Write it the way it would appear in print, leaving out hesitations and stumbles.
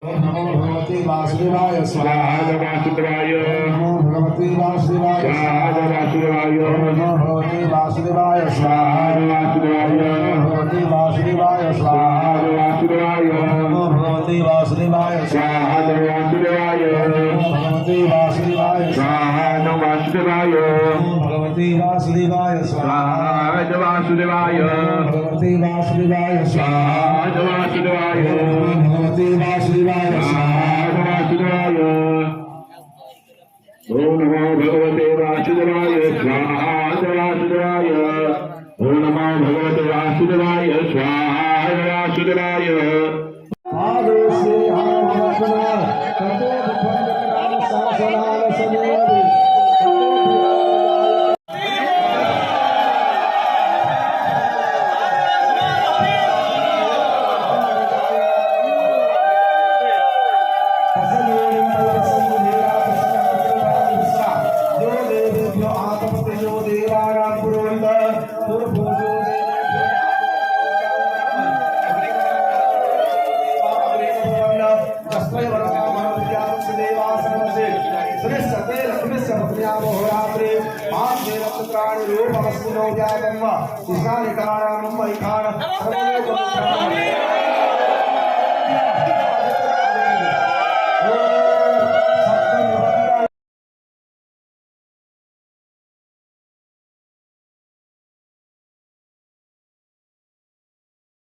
नमो भगवते वासुदेवाय स्वाहा वासुदेवाय नमो भगवते वासुदेवाय स्वाहा वासुदेवाय नमो भगवते वासुदेवाय स्वाहा वासुदेवाय नमो भगवते वासुदेवाय स्वाहा वासुदेवाय नमो भगवते वासुदेवाय स्वाहा वासुदेवाय नमो भगवते वासुदेवाय स्वाहा वासुदेवाय नमो भगवते वासुदेवाय स्वाहा वासुदेवाय भगवते वासुदेवाय स्वाहा वासुदेवाय भगवते वासुदेवाय ओम नमो भगवते वासुदेवाय स्वाहा वासुदेवाय ओम नमो भगवते वासुदेवाय स्वाहा वासुदेवाय आदेशे आत्मना ततो दुःखं शासनाय समेति रूप